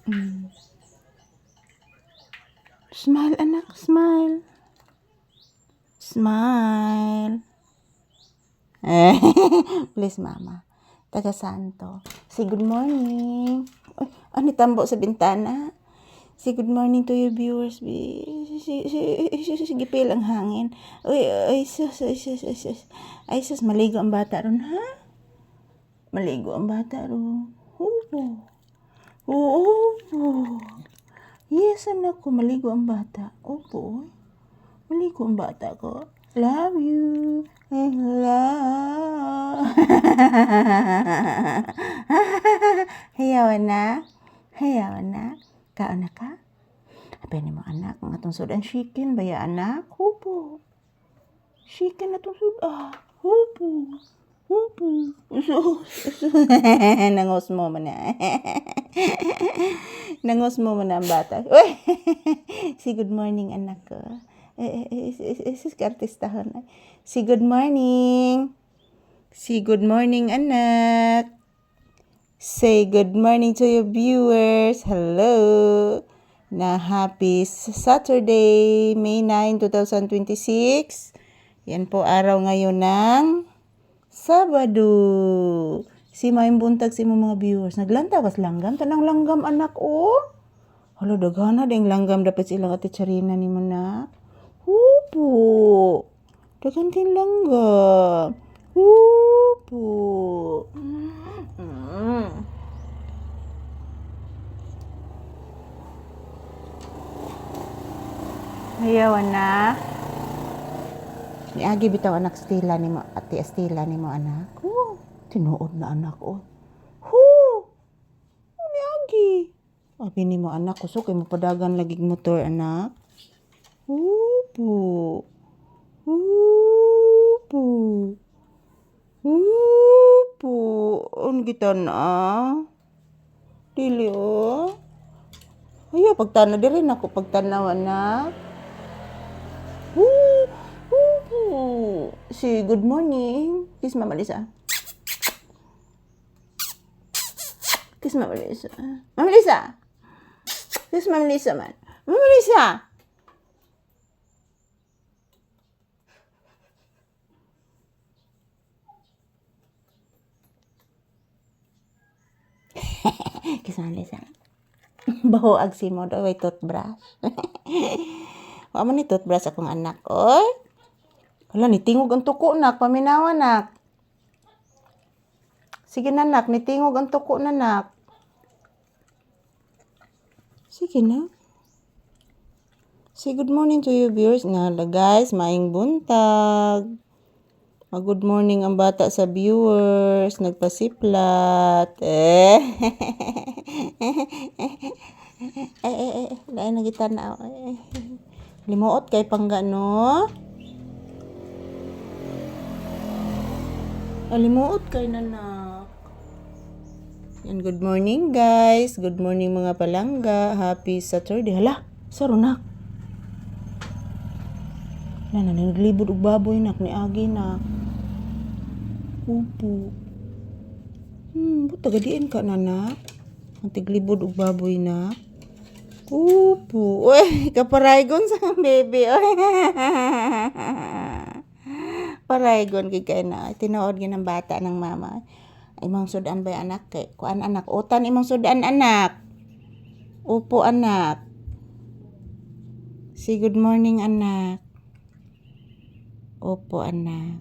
Mm. Smile, anak. Smile. Smile. Please, mama. Taga Santo. Say good morning. Ay, ano tambo sa bintana? Say good morning to your viewers. Sige, pil ang hangin. Ay, sus. Ay, sus, maligo ang bata ron, ha? Maligo ang bata ron. Opo. Yes, anak ko, maligo ang bata. Opo. Maligo ang bata ko. Love you. I love. Hayaw na. Kaon na ka? Apay ni mo anak, ang atong sudan chicken baya anak? Opo. Chicken atong sudan. Opo. Nangos mo man na. Nangos mo man na ang bata. Uy! Say good morning anak ko. Artistahon. Say good morning. Say good morning anak. Say good morning to your viewers. Hello. Na happy Saturday, May 9, 2026. Yan po araw ngayon ng Sabado. Si Maing buntag si mga viewers. Naglanta kas langgam. Tanang langgam anak o. Hala daghana ding langgam dapat silang ati Charina ni mo na. Hupo. Daghan din langgam. Hupo. Hayawan na. Niagi bitaw anak Stella ni mo, ati Stella ni mo anak. Tinuod na anak o. Niagi. Abi ni mo anak ko kay mapadagan lagig motor anak. Hupo. On kita na. Dili o. Ayo pagtanaw diri na ko pagtanaw anak. Si good morning. Kiss Mama Lisa. Kiss Mama Lisa. Mama Lisa. Kiss Mama Lisa man. Mama Lisa. Kiss Mama Lisa. Baho agsi mo daw ay toothbrush. Wa man ni toothbrush akong anak oy. Hala nitingog ang tuko nak, paminawa nak. Sige na nak, nitingog ang tuko na nak. Sige na. Say good morning to your viewers. Nala guys, maing buntag. Good morning ang bata sa viewers. Nagpasiplat. Lain na kita na. Limuot kay pangga no. Limuot kay nanak. Yan, good morning guys. Good morning mga palangga. Happy Saturday. Hala, sarunak. Naglibod og baboy nak ni agi nak. Upo. Buta gadiin ka nanak. Ang tiglibod og baboy na. Upo. Uy, kaparaygon sa baby. Paraygon kay na. Tinuod gyud ng bata ng mama. Imong sudan ba anak kay kuan anak utan imong sudan anak. Upo anak. Say good morning anak. Opo anak.